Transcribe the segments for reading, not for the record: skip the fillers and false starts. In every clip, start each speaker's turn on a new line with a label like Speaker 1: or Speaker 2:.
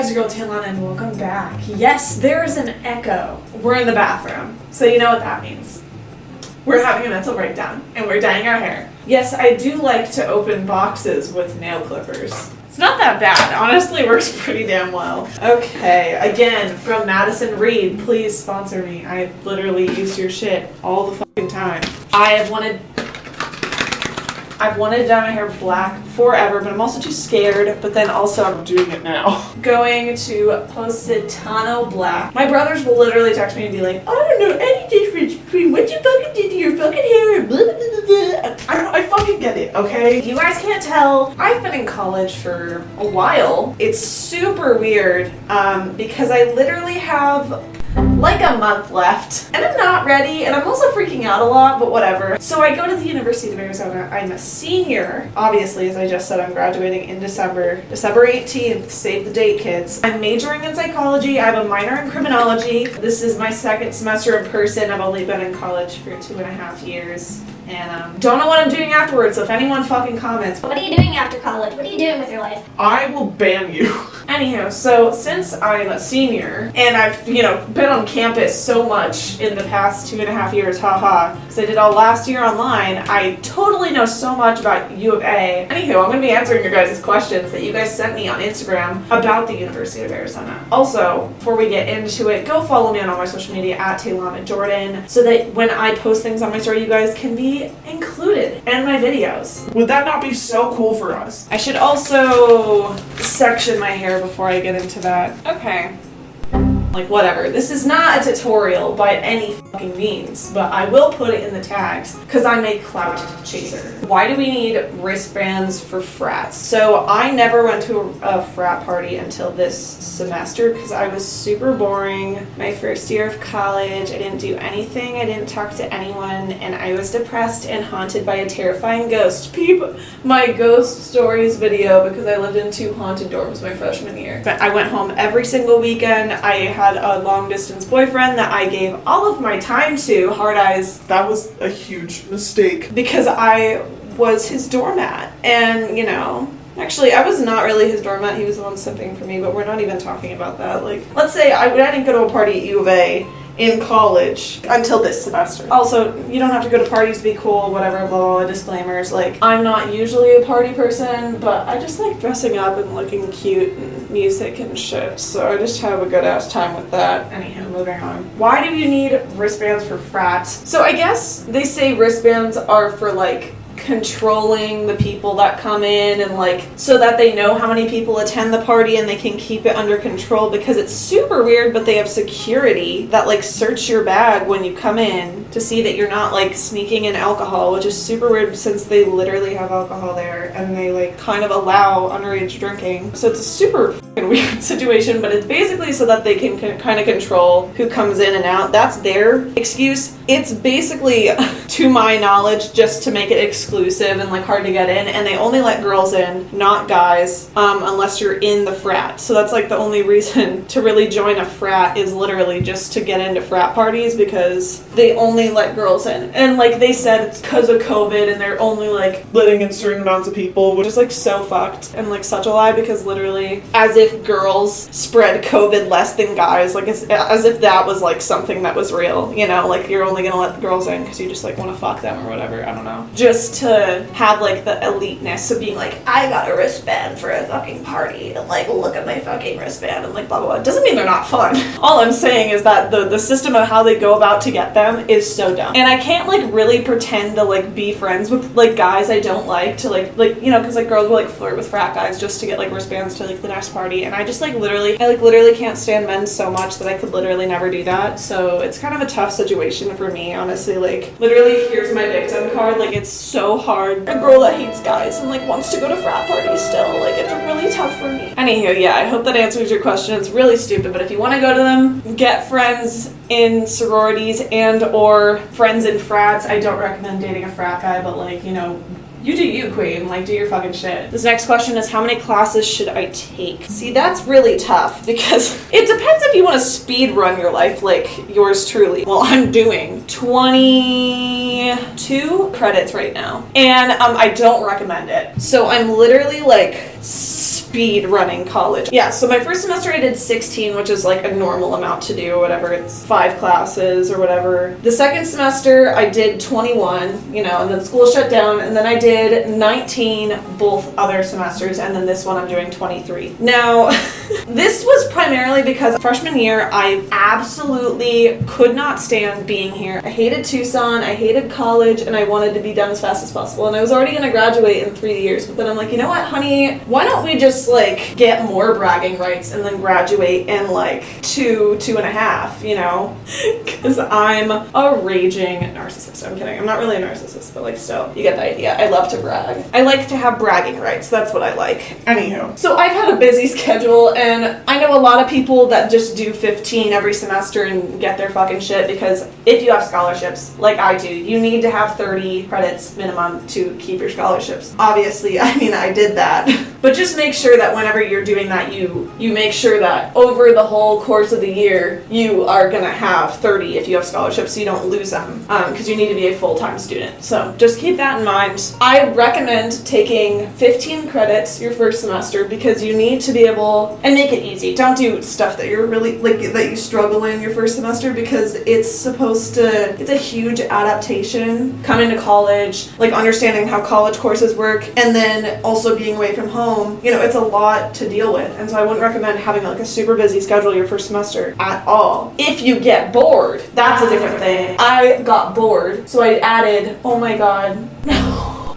Speaker 1: guys, your girl Talana, and welcome back. Yes, there's an echo. We're in the bathroom, so you know what that means. We're having a mental breakdown, and we're dyeing our hair. Yes, I do like to open boxes with nail clippers. It's not that bad. Honestly, it works pretty damn well. Okay, again, from Madison Reed, please sponsor me. I literally use your shit all the fucking time. I've wanted to dye my hair black forever, but I'm also too scared, but then also I'm doing it now. Going to Positano black. My brothers will literally text me and be like, I don't know any difference between what you fucking did to your fucking hair and blah, blah, blah, blah. I fucking get it, okay? You guys can't tell. I've been in college for a while. It's super weird because I literally have like a month left, and I'm not ready, and I'm also freaking out a lot, but whatever. So I go to the University of Arizona. I'm a senior. Obviously, as I just said, I'm graduating in December 18th. Save the date, kids. I'm majoring in psychology. I have a minor in criminology. This is my second semester in person. I've only been in college for 2.5 years. And don't know what I'm doing afterwards, so if anyone fucking comments.
Speaker 2: What are you doing after college? What are you doing with your life?
Speaker 1: I will ban you. Anywho, so since I'm a senior, and I've, been on campus so much in the past 2.5 years, haha, because I did all last year online, I totally know so much about U of A. Anywho, I'm going to be answering your guys' questions that you guys sent me on Instagram about the University of Arizona. Also, before we get into it, go follow me on all my social media at Talana Jordan, so that when I post things on my story, you guys can be included in my videos. Would that not be so cool for us? I should also section my hair before I get into that. Okay. Like, whatever. This is not a tutorial by any fucking means, but I will put it in the tags because I'm a clout chaser. Why do we need wristbands for frats? So I never went to a frat party until this semester because I was super boring. My first year of college, I didn't do anything, I didn't talk to anyone, and I was depressed and haunted by a terrifying ghost. Peep my ghost stories video because I lived in 2 haunted dorms my freshman year. But I went home every single weekend. I had a long distance boyfriend that I gave all of my time to. Hard eyes. That was a huge mistake because I was his doormat, and actually, I was not really his doormat. He was the one simping for me, but we're not even talking about that. Like, let's say I didn't go to a party at U of A in college until this semester. Also, you don't have to go to parties to be cool, whatever, blah, blah, blah, disclaimers. Like, I'm not usually a party person, but I just like dressing up and looking cute and music and shit, so I just have a good ass time with that. Anyhow, moving on. Why do you need wristbands for frats? So I guess they say wristbands are for like controlling the people that come in, and like so that they know how many people attend the party and they can keep it under control, because it's super weird, but they have security that like search your bag when you come in to see that you're not like sneaking in alcohol, which is super weird since they literally have alcohol there and they like kind of allow underage drinking. So it's a super fucking weird situation, but it's basically so that they can kind of control who comes in and out. That's their excuse. It's basically, to my knowledge, just to make it exclusive and like hard to get in, and they only let girls in, not guys, unless you're in the frat. So that's like the only reason to really join a frat, is literally just to get into frat parties, because they only let girls in. And like they said, it's because of COVID and they're only like letting in certain amounts of people, which is like so fucked and like such a lie, because literally as if girls spread COVID less than guys, like as if that was like something that was real, like you're only gonna let the girls in because you just like want to fuck them or whatever, I don't know. Just to have like the eliteness of being like, I got a wristband for a fucking party, and like look at my fucking wristband and like blah blah blah. It doesn't mean they're not fun. All I'm saying is that the system of how they go about to get them is so dumb, and I can't like really pretend to like be friends with like guys I don't like to like because like girls will like flirt with frat guys just to get like wristbands to like the next party, and I just like literally can't stand men so much that I could literally never do that. So it's kind of a tough situation for me, honestly. Like literally, here's my victim card. Like it's so hard. A girl that hates guys and like wants to go to frat parties still. Like it's really tough for me. Anywho, yeah, I hope that answers your question. It's really stupid, but if you want to go to them, get friends in sororities and or friends in frats. I don't recommend dating a frat guy, but like, you do you, queen. Like, do your fucking shit. This next question is, how many classes should I take? See, that's really tough because it depends if you want to speed run your life like yours truly. Well, I'm doing 22 credits right now, and I don't recommend it. So I'm literally like speed running college. Yeah, so my first semester I did 16, which is like a normal amount to do, whatever. It's 5 classes or whatever. The second semester I did 21, you know, and then school shut down, and then I did 19 both other semesters, and then this one I'm doing 23. Now, this was primarily because freshman year I absolutely could not stand being here. I hated Tucson, I hated college, and I wanted to be done as fast as possible. And I was already gonna graduate in 3 years, but then I'm like, you know what, honey, why don't we just like get more bragging rights and then graduate in like 2.5, you know? Because I'm a raging narcissist. I'm kidding. I'm not really a narcissist, but like still, you get the idea. I love to brag. I like to have bragging rights. That's what I like. Anywho, so I've had a busy schedule, and I know a lot of people that just do 15 every semester and get their fucking shit, because if you have scholarships, like I do, you need to have 30 credits minimum to keep your scholarships. Obviously, I mean, I did that. But just make sure that whenever you're doing that, you make sure that over the whole course of the year, you are gonna have 30 if you have scholarships, so you don't lose them, because you need to be a full-time student. So just keep that in mind. I recommend taking 15 credits your first semester, because you need to be able, and make it easy. Don't do stuff that you're really, like, that you struggle in your first semester, because it's a huge adaptation coming to college, like understanding how college courses work, and then also being away from home. You know, it's a lot to deal with, and so I wouldn't recommend having like a super busy schedule your first semester at all. If you get bored, that's a different thing. I got bored, so I added, oh my god,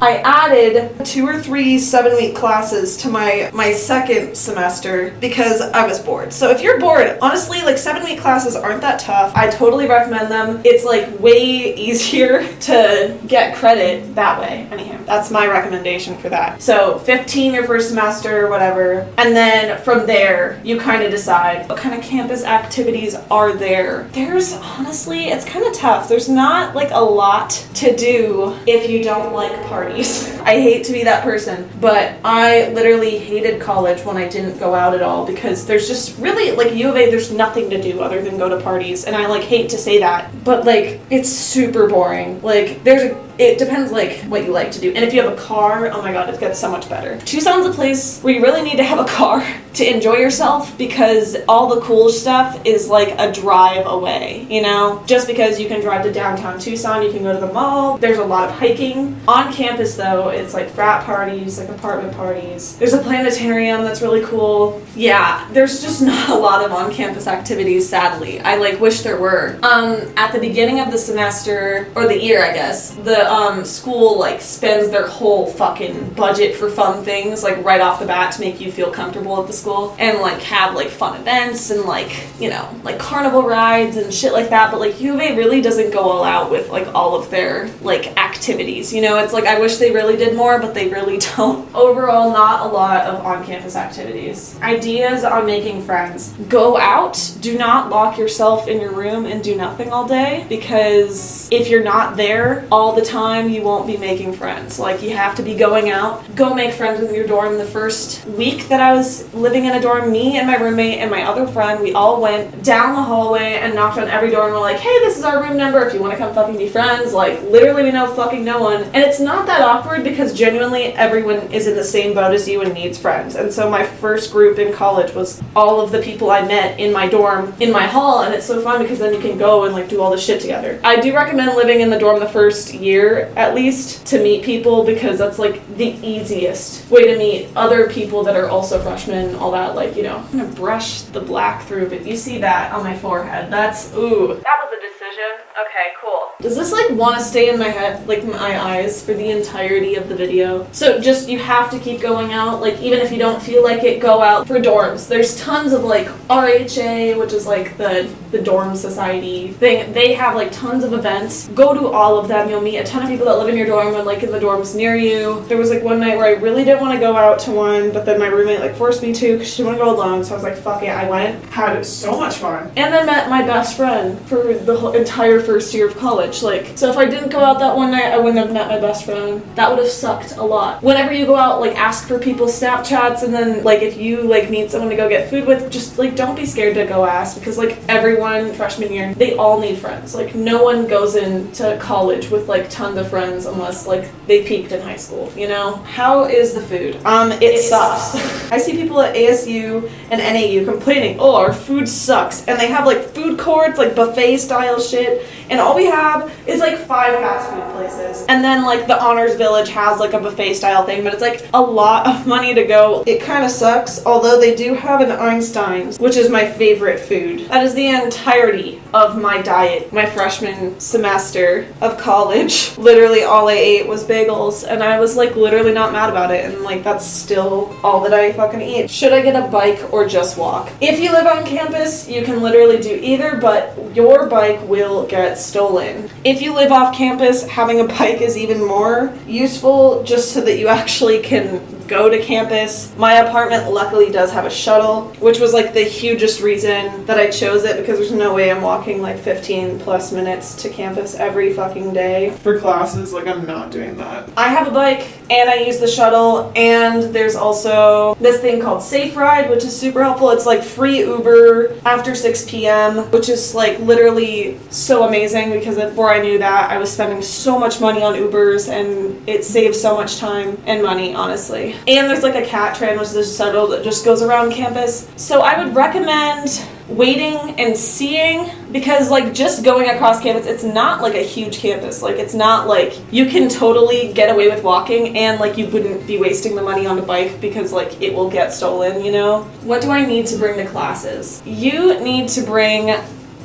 Speaker 1: I added 2 or 3 7-week classes to my second semester because I was bored. So if you're bored, honestly, like 7-week classes aren't that tough. I totally recommend them. It's like way easier to get credit that way. Anyhow, that's my recommendation for that. So 15 your first semester, whatever. And then from there, you kind of decide what kind of campus activities are there. There's, honestly, it's kind of tough. There's not like a lot to do if you don't like parties. I hate to be that person, but I literally hated college when I didn't go out at all, because there's just really, like, U of A, there's nothing to do other than go to parties, and I like hate to say that, but like it's super boring. Like it depends like what you like to do, and if you have a car, oh my god, it gets so much better. Tucson's a place where you really need to have a car to enjoy yourself, because all the cool stuff is like a drive away, you know? Just because you can drive to downtown Tucson, you can go to the mall. There's a lot of hiking. On campus though, it's like frat parties, like apartment parties. There's a planetarium that's really cool. Yeah, there's just not a lot of on-campus activities, sadly. I like wish there were. At the beginning of the semester, or the year I guess, the school like spends their whole fucking budget for fun things like right off the bat to make you feel comfortable at the school, and like have like fun events and like, you know, like carnival rides and shit like that. But like U of A really doesn't go all out with like all of their like activities, you know? It's like I wish they really did more, but they really don't. Overall, not a lot of on-campus activities. Ideas on making friends. Go out. Do not lock yourself in your room and do nothing all day, because if you're not there all the time, you won't be making friends. Like, you have to be going out. Go make friends with your dorm. The first week that I was living in a dorm, me and my roommate and my other friend, we all went down the hallway and knocked on every door and we're like, hey, this is our room number if you want to come fucking be friends. Like, literally we know fucking no one. And it's not that awkward, because genuinely everyone is in the same boat as you and needs friends. And so my first group in college was all of the people I met in my dorm, in my hall, and it's so fun because then you can go and like do all this shit together. I do recommend living in the dorm the first year at least to meet people, because that's like the easiest way to meet other people that are also freshmen, all that, like, you know. I'm gonna brush the black through, but you see that on my forehead. That's, ooh. That was a decision. Okay, cool. Does this like want to stay in my head, like my eyes, for the entirety of the video? So just, you have to keep going out, like even if you don't feel like it, go out for dorms. There's tons of like RHA, which is like the dorm society thing. They have like tons of events. Go to all of them. You'll meet a ton of people that live in your dorm and like in the dorms near you. There was like one night where I really didn't want to go out to one, but then my roommate like forced me to because she didn't want to go alone. So I was like, fuck it, I went. Had so much fun. And then met my best friend for the whole entire first year of college. Like, so if I didn't go out that one night, I wouldn't have met my best friend. That would have sucked a lot. Whenever you go out, like, ask for people's Snapchats, and then, like, if you, like, need someone to go get food with, just, like, don't be scared to go ask, because, like, everyone freshman year, they all need friends. Like, no one goes into college with, like, tons of friends unless, like, they peaked in high school, you know? How is the food? It sucks. I see people at ASU and NAU complaining, oh, our food sucks, and they have, like, food courts, like, buffet style shit, and all we have is, like, 5 fast food places. And then, like, the Honors Village has, like, a buffet style thing, but it's, like, a lot of money to go. It kind of sucks, although they do have an Einstein's, which is my favorite food. That is the entirety of my diet my freshman semester of college. Literally all I ate was bagels, and I was, like, literally not mad about it, and, like, that's still all that I fucking eat. Should I get a bike or just walk? If you live on campus, you can literally do either, but your bike will get stolen. If you live off campus, having a bike is even more useful, just so that you actually can go to campus. My apartment luckily does have a shuttle, which was, like, the hugest reason that I chose it, because there's no way I'm walking, like, 15 plus minutes to campus every fucking day for classes. Like, I'm not doing that. I have a bike and I use the shuttle, and there's also this thing called Safe Ride, which is super helpful. It's like free Uber after 6 p.m., which is, like, literally so amazing, because before I knew that, I was spending so much money on Ubers, and it saves so much time and money, honestly. And there's, like, a cat train, which is a shuttle that just goes around campus. So I would recommend waiting and seeing, because, like, just going across campus, it's not, like, a huge campus. Like, it's not, like, you can totally get away with walking, and, like, you wouldn't be wasting the money on a bike, because, like, it will get stolen, you know? What do I need to bring to classes? You need to bring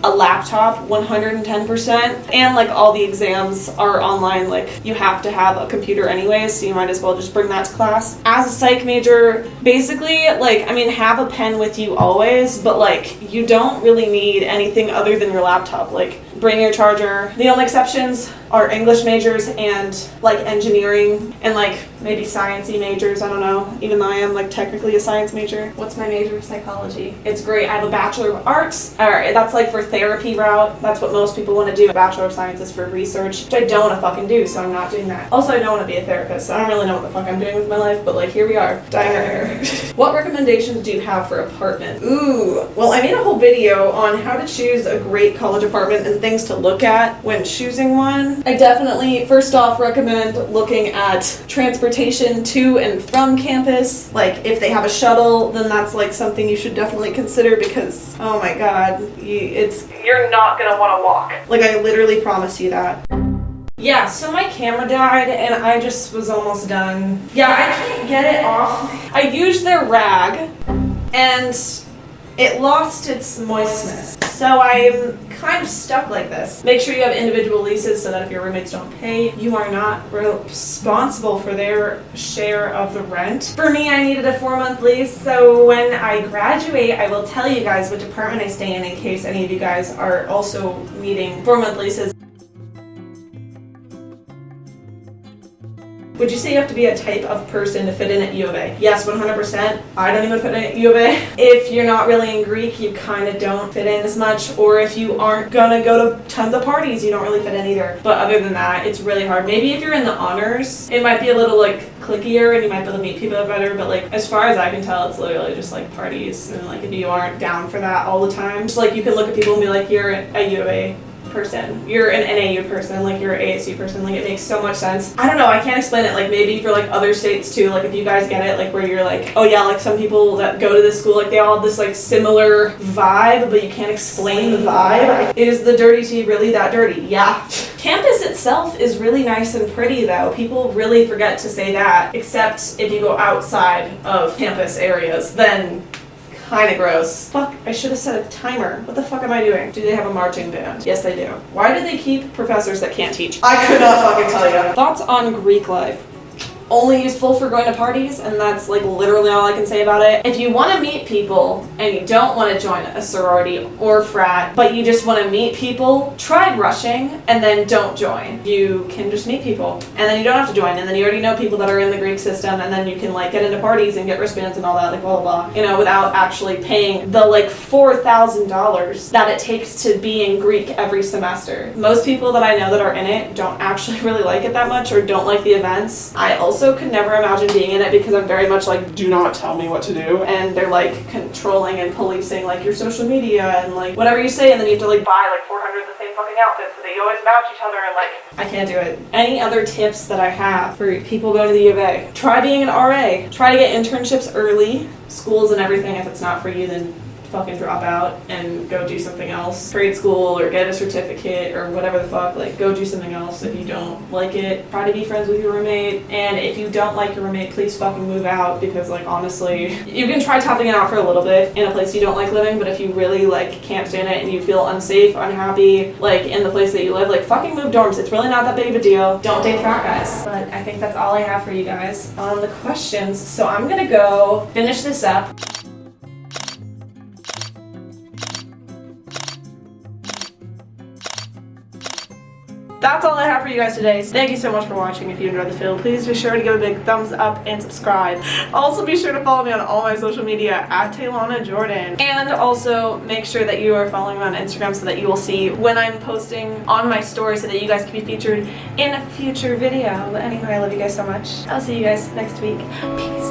Speaker 1: a laptop, 110%, and, like, all the exams are online. Like, you have to have a computer anyways, so you might as well just bring that to class. As a psych major, basically, like, I mean, have a pen with you always, but, like, you don't really need anything other than your laptop. Like, bring your charger. The only exceptions are English majors and, like, engineering and, like, maybe sciencey majors. I don't know, even though I am, like, technically a science major. What's my major? Psychology. It's great. I have a Bachelor of Arts. Alright, that's, like, for therapy route. That's what most people want to do. A Bachelor of Science is for research, which I don't want to fucking do, so I'm not doing that. Also, I don't want to be a therapist, so I don't really know what the fuck I'm doing with my life, but, like, here we are, dyeing our hair. What recommendations do you have for apartment? Ooh, well, I made a whole video on how to choose a great college apartment and things to look at when choosing one. I definitely, first off, recommend looking at transportation to and from campus. Like, if they have a shuttle, then that's, like, something you should definitely consider, because, oh my god, you're not gonna want to walk. Like, I literally promise you that. Yeah, so my camera died and I just was almost done. Yeah, I can't get it off. I used their rag and it lost its moistness. So I'm kind of stuck like this. Make sure you have individual leases so that if your roommates don't pay, you are not responsible for their share of the rent. For me, I needed a 4-month lease, so when I graduate, I will tell you guys which apartment I stay in case any of you guys are also needing 4-month leases. Would you say you have to be a type of person to fit in at U of A? Yes, 100%. I don't even fit in at U of A. If you're not really in Greek, you kind of don't fit in as much. Or if you aren't gonna go to tons of parties, you don't really fit in either. But other than that, it's really hard. Maybe if you're in the honors, it might be a little, like, cliquier and you might be able to meet people better. But, like, as far as I can tell, it's literally just, like, parties. And, like, if you aren't down for that all the time, just, like, you can look at people and be like, you're a U of A person, you're an NAU person, like, you're an ASU person. Like, it makes so much sense. I don't know, I can't explain it. Like, maybe for, like, other states too, like, if you guys get it, like, where you're like, oh yeah, like, some people that go to this school, like, they all have this, like, similar vibe, but you can't explain the vibe. Is the dirty tea really that dirty? Yeah. Campus itself is really nice and pretty, though. People really forget to say that, except if you go outside of campus areas, then kind of gross. Fuck, I should have set a timer. What the fuck am I doing? Do they have a marching band? Yes, they do. Why do they keep professors that can't teach? I could not fucking tell you. Thoughts on Greek life? only useful for going to parties, and that's like literally all I can say about it. If you want to meet people and you don't want to join a sorority or frat, but you just want to meet people, try rushing and then don't join. You can just meet people and then you don't have to join, and then you already know people that are in the Greek system, and then you can like get into parties and get wristbands and all that, like blah blah blah, you know, without actually paying the like $4,000 that it takes to be in Greek every semester. Most people that I know that are in it don't actually really like it that much or don't like the events. I also could never imagine being in it because I'm very much like, do not tell me what to do, and they're like controlling and policing like your social media and like whatever you say, and then you have to like buy like 400 of the same fucking outfits so that you always match each other, and like I can't do it. Any other tips that I have for people going to the U of A? Try being an RA. Try to get internships early. Schools and everything, if it's not for you, then fucking drop out and go do something else. Trade school or get a certificate or whatever the fuck, like go do something else if you don't like it. Try to be friends with your roommate, and if you don't like your roommate, please fucking move out, because like honestly, you can try toughing it out for a little bit in a place you don't like living, but if you really like can't stand it and you feel unsafe, unhappy, like in the place that you live, like fucking move dorms. It's really not that big of a deal. Don't date frat guys. But I think that's all I have for you guys on the questions, so I'm gonna go finish this up. That's all I have for you guys today. So thank you so much for watching. If you enjoyed the video, please be sure to give a big thumbs up and subscribe. Also be sure to follow me on all my social media at Talana Jordan. And also make sure that you are following me on Instagram so that you will see when I'm posting on my story, so that you guys can be featured in a future video. But anyway, I love you guys so much. I'll see you guys next week. Peace.